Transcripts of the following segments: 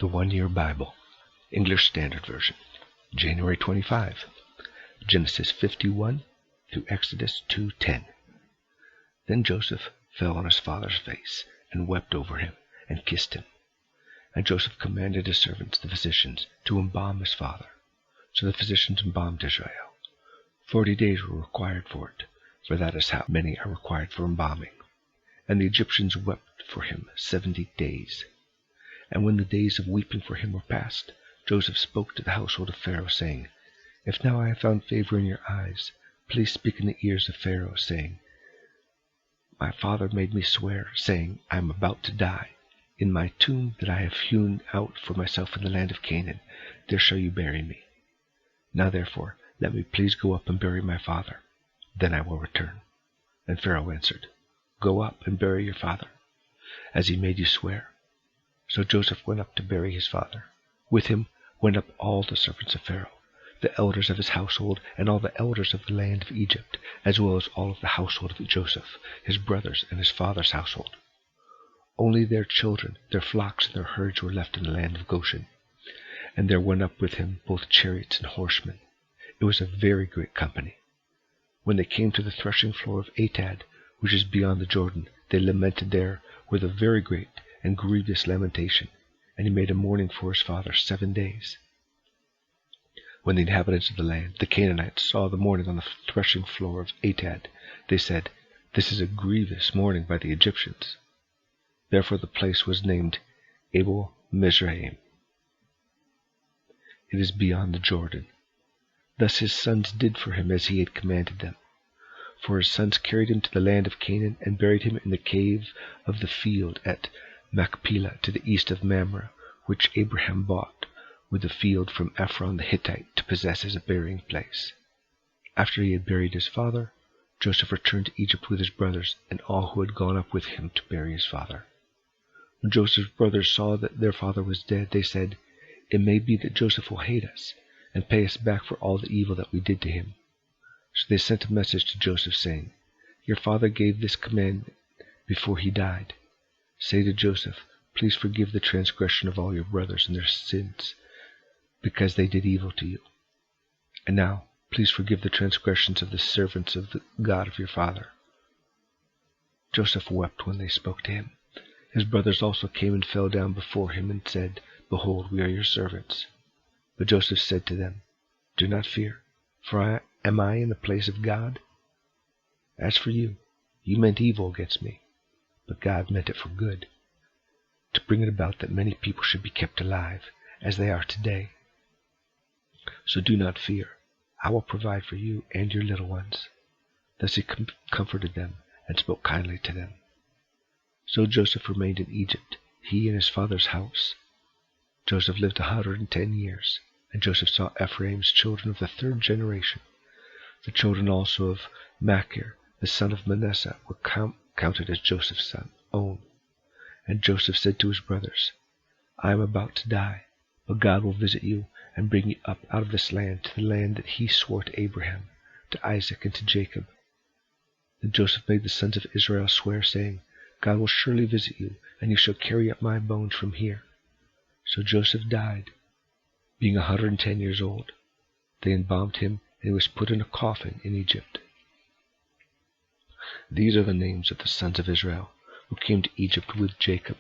The 1 Year Bible, English Standard Version, January 25, Genesis 51 through Exodus 2:10. Then Joseph fell on his father's face and wept over him and kissed him. And Joseph commanded his servants, the physicians, to embalm his father. So the physicians embalmed Israel. 40 days were required for it, for that is how many are required for embalming. And the Egyptians wept for him 70 days. And when the days of weeping for him were past, Joseph spoke to the household of Pharaoh, saying, If now I have found favor in your eyes, please speak in the ears of Pharaoh, saying, My father made me swear, saying, I am about to die. In my tomb that I have hewn out for myself in the land of Canaan, there shall you bury me. Now therefore, let me please go up and bury my father. Then I will return. And Pharaoh answered, Go up and bury your father, as he made you swear. So Joseph went up to bury his father. With him went up all the servants of Pharaoh, the elders of his household, and all the elders of the land of Egypt, as well as all of the household of Joseph, his brothers, and his father's household. Only their children, their flocks, and their herds were left in the land of Goshen. And there went up with him both chariots and horsemen. It was a very great company. When they came to the threshing floor of Atad, which is beyond the Jordan, they lamented there with a very great and grievous lamentation, and he made a mourning for his father 7 days. When the inhabitants of the land, the Canaanites, saw the mourning on the threshing floor of Atad, they said, This is a grievous mourning by the Egyptians. Therefore the place was named Abel Mizraim. It is beyond the Jordan. Thus his sons did for him as he had commanded them. For his sons carried him to the land of Canaan and buried him in the cave of the field at Machpelah to the east of Mamre, which Abraham bought with the field from Ephron the Hittite to possess as a burying place. After he had buried his father, Joseph returned to Egypt with his brothers and all who had gone up with him to bury his father. When Joseph's brothers saw that their father was dead, they said, It may be that Joseph will hate us and pay us back for all the evil that we did to him. So they sent a message to Joseph, saying, Your father gave this command before he died. Say to Joseph, Please forgive the transgression of all your brothers and their sins, because they did evil to you. And now, please forgive the transgressions of the servants of the God of your father. Joseph wept when they spoke to him. His brothers also came and fell down before him and said, Behold, we are your servants. But Joseph said to them, Do not fear, for am I in the place of God? As for you, you meant evil against me, but God meant it for good, to bring it about that many people should be kept alive, as they are today. So do not fear. I will provide for you and your little ones. Thus he comforted them and spoke kindly to them. So Joseph remained in Egypt, he and his father's house. Joseph lived 110 years, and Joseph saw Ephraim's children of the 3rd generation. The children also of Machir, the son of Manasseh, were counted as Joseph's own. And Joseph said to his brothers, I am about to die, but God will visit you and bring you up out of this land to the land that he swore to Abraham, to Isaac, and to Jacob. Then Joseph made the sons of Israel swear, saying, God will surely visit you, and you shall carry up my bones from here. So Joseph died, being 110 years old. They embalmed him, and he was put in a coffin in Egypt. These are the names of the sons of Israel who came to Egypt with Jacob,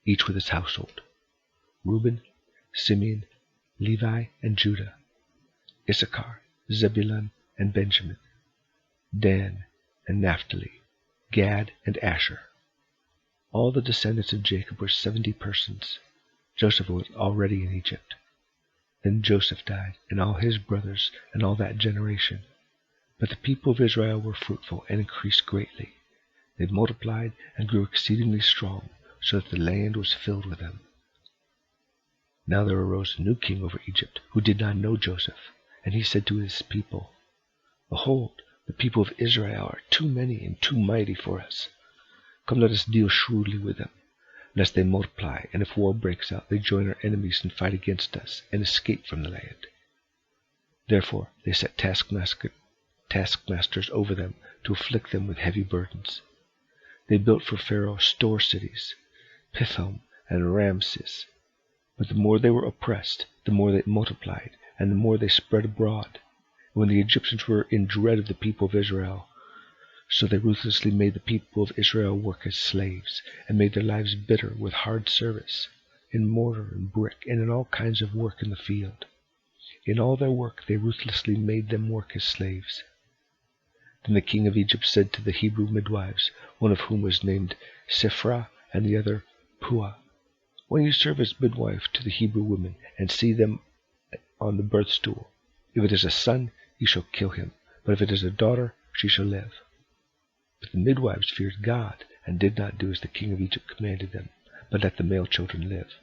each with his household: Reuben, Simeon, Levi, and Judah; Issachar, Zebulun, and Benjamin; Dan and Naphtali; Gad and Asher. All the descendants of Jacob were 70 persons. Joseph was already in Egypt. Then Joseph died, and all his brothers, and all that generation. But the people of Israel were fruitful and increased greatly. They multiplied and grew exceedingly strong, so that the land was filled with them. Now there arose a new king over Egypt, who did not know Joseph, and he said to his people, Behold, the people of Israel are too many and too mighty for us. Come, let us deal shrewdly with them, lest they multiply, and if war breaks out, they join our enemies and fight against us, and escape from the land. Therefore they set taskmasters over them to afflict them with heavy burdens. They built for Pharaoh store cities, Pithom and Ramses, But the more they were oppressed, the more they multiplied, and the more they spread abroad. And when the Egyptians were in dread of the people of Israel, so they ruthlessly made the people of Israel work as slaves, and made their lives bitter with hard service, in mortar and brick, and in all kinds of work in the field. In all their work they ruthlessly made them work as slaves. Then the king of Egypt said to the Hebrew midwives, one of whom was named Shiphrah and the other Puah, "When you serve as midwife to the Hebrew women, and see them on the birth stool, if it is a son, you shall kill him, but if it is a daughter, she shall live." But the midwives feared God, and did not do as the king of Egypt commanded them, but let the male children live.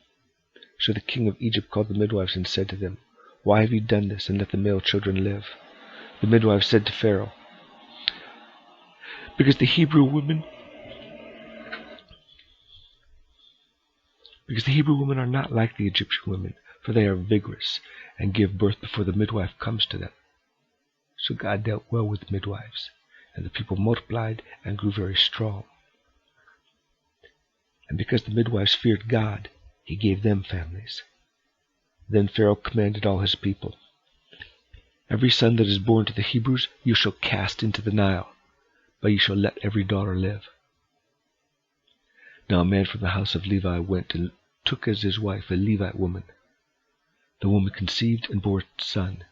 So the king of Egypt called the midwives and said to them, "Why have you done this, and let the male children live?" The midwives said to Pharaoh, Because the Hebrew women are not like the Egyptian women, for they are vigorous, and give birth before the midwife comes to them." So God dealt well with the midwives, and the people multiplied and grew very strong. And because the midwives feared God, he gave them families. Then Pharaoh commanded all his people, "Every son that is born to the Hebrews you shall cast into the Nile, but you shall let every daughter live." Now a man from the house of Levi went and took as his wife a Levite woman. The woman conceived and bore a son,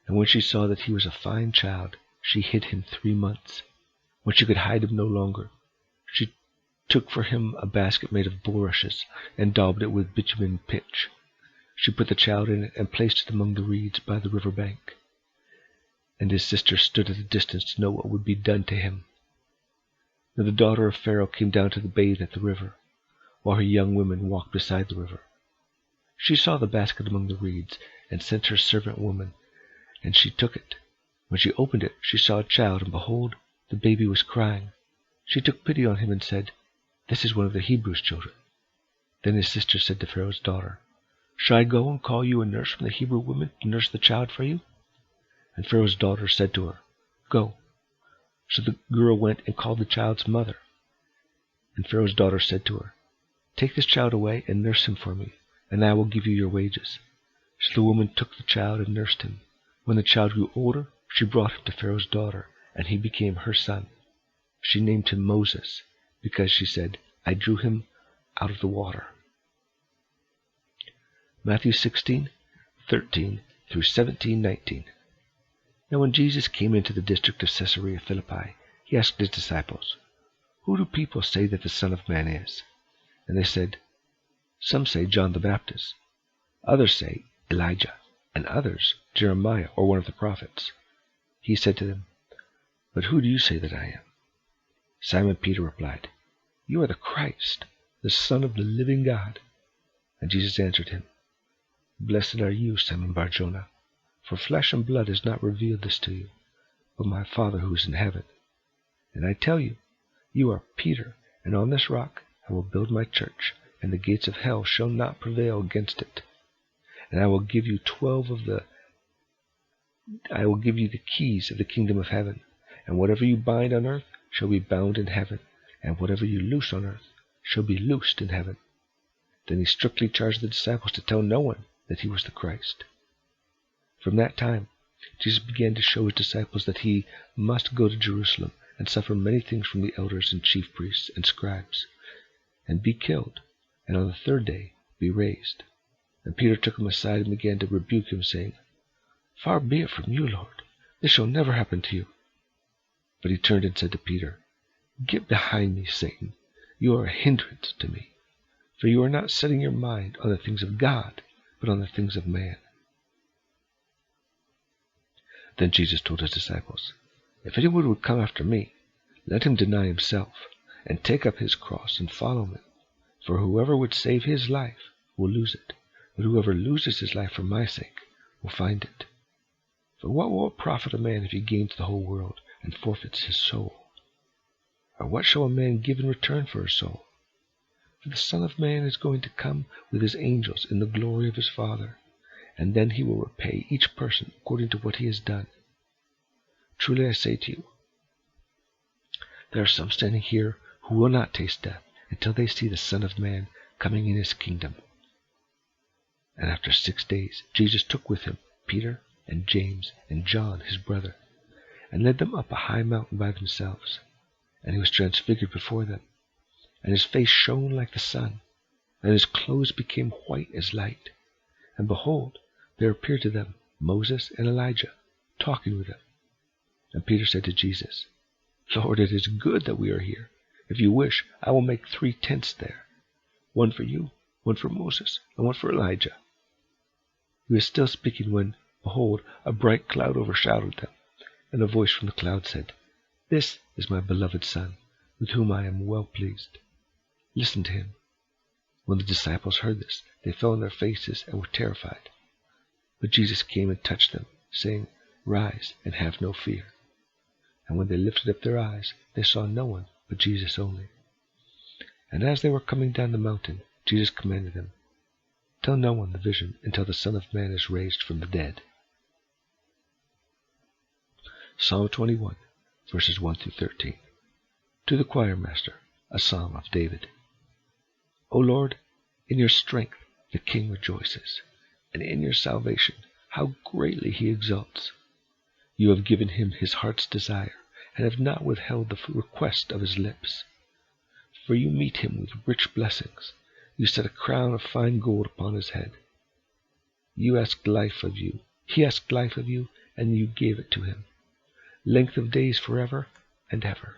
and when she saw that he was a fine child, she hid him 3 months. When she could hide him no longer, she took for him a basket made of bulrushes, and daubed it with bitumen and pitch. She put the child in it and placed it among the reeds by the river bank. And his sister stood at a distance to know what would be done to him. Now the daughter of Pharaoh came down to bathe at the river, while her young women walked beside the river. She saw the basket among the reeds, and sent her servant woman, and she took it. When she opened it, she saw a child, and behold, the baby was crying. She took pity on him and said, "This is one of the Hebrews' children." Then his sister said to Pharaoh's daughter, "Shall I go and call you a nurse from the Hebrew women to nurse the child for you?" And Pharaoh's daughter said to her, "Go." So the girl went and called the child's mother. And Pharaoh's daughter said to her, "Take this child away and nurse him for me, and I will give you your wages." So the woman took the child and nursed him. When the child grew older, she brought him to Pharaoh's daughter, and he became her son. She named him Moses, because she said, "I drew him out of the water." Matthew 16:13 through 17:19. Now when Jesus came into the district of Caesarea Philippi, he asked his disciples, "Who do people say that the Son of Man is?" And they said, "Some say John the Baptist, others say Elijah, and others Jeremiah or one of the prophets." He said to them, "But who do you say that I am?" Simon Peter replied, "You are the Christ, the Son of the living God." And Jesus answered him, "Blessed are you, Simon Bar-Jonah, for flesh and blood has not revealed this to you, but my Father who is in heaven. And I tell you, you are Peter, and on this rock I will build my church, and the gates of hell shall not prevail against it. And I will give you the keys of the kingdom of heaven, and whatever you bind on earth shall be bound in heaven, and whatever you loose on earth shall be loosed in heaven." Then he strictly charged the disciples to tell no one that he was the Christ. From that time, Jesus began to show his disciples that he must go to Jerusalem and suffer many things from the elders and chief priests and scribes, and be killed, and on the third day be raised. And Peter took him aside and began to rebuke him, saying, "Far be it from you, Lord. This shall never happen to you." But he turned and said to Peter, "Get behind me, Satan. You are a hindrance to me, for you are not setting your mind on the things of God, but on the things of man." Then Jesus told his disciples, "If anyone would come after me, let him deny himself, and take up his cross and follow me. For whoever would save his life will lose it, but whoever loses his life for my sake will find it. For what will it profit a man if he gains the whole world and forfeits his soul? Or what shall a man give in return for his soul? For the Son of Man is going to come with his angels in the glory of his Father, and then he will repay each person according to what he has done. Truly I say to you, there are some standing here who will not taste death until they see the Son of Man coming in his kingdom." And after 6 days Jesus took with him Peter and James and John his brother, and led them up a high mountain by themselves. And he was transfigured before them, and his face shone like the sun, and his clothes became white as light. And behold, there appeared to them Moses and Elijah, talking with them. And Peter said to Jesus, Lord, it is good that we are here. If you wish, I will make 3 tents there, one for you, one for Moses, and one for Elijah. He was still speaking when, behold, a bright cloud overshadowed them, and a voice from the cloud said, This is my beloved Son, with whom I am well pleased. Listen to him. When the disciples heard this, they fell on their faces and were terrified. But Jesus came and touched them, saying, Rise and have no fear. And when they lifted up their eyes, they saw no one but Jesus only. And as they were coming down the mountain, Jesus commanded them, Tell no one the vision until the Son of Man is raised from the dead. Psalm 21, verses 1 through 13. To the choir master, a psalm of David. O Lord, in your strength the king rejoices, and in your salvation how greatly he exults. You have given him his heart's desire, and have not withheld the request of his lips. For you meet him with rich blessings. You set a crown of fine gold upon his head. He asked life of you, and you gave it to him. Length of days forever and ever.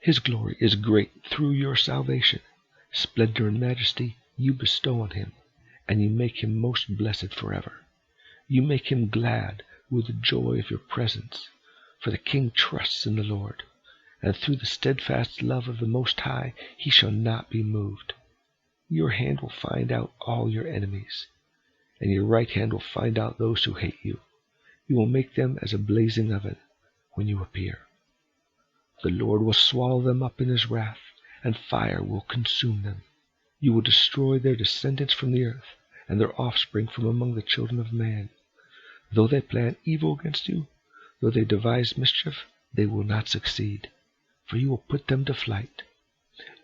His glory is great through your salvation. Splendor and majesty you bestow on him, and you make him most blessed forever. You make him glad with the joy of your presence, for the king trusts in the Lord, and through the steadfast love of the Most High he shall not be moved. Your hand will find out all your enemies, and your right hand will find out those who hate you. You will make them as a blazing oven when you appear. The Lord will swallow them up in his wrath, and fire will consume them. You will destroy their descendants from the earth, and their offspring from among the children of man. Though they plan evil against you, though they devise mischief, they will not succeed, for you will put them to flight.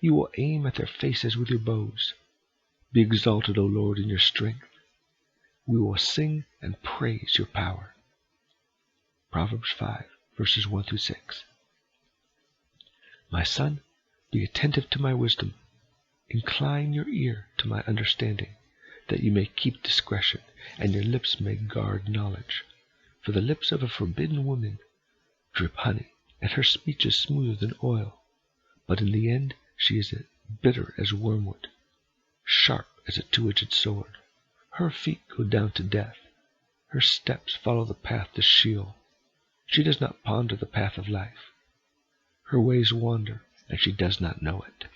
You will aim at their faces with your bows. Be exalted, O Lord, in your strength. We will sing and praise your power. Proverbs 5, verses 1 through 6. My son, be attentive to my wisdom. Incline your ear to my understanding, that you may keep discretion, and your lips may guard knowledge. For the lips of a forbidden woman drip honey, and her speech is smoother than oil. But in the end she is bitter as wormwood, sharp as a two-edged sword. Her feet go down to death. Her steps follow the path to Sheol. She does not ponder the path of life. Her ways wander, and she does not know it.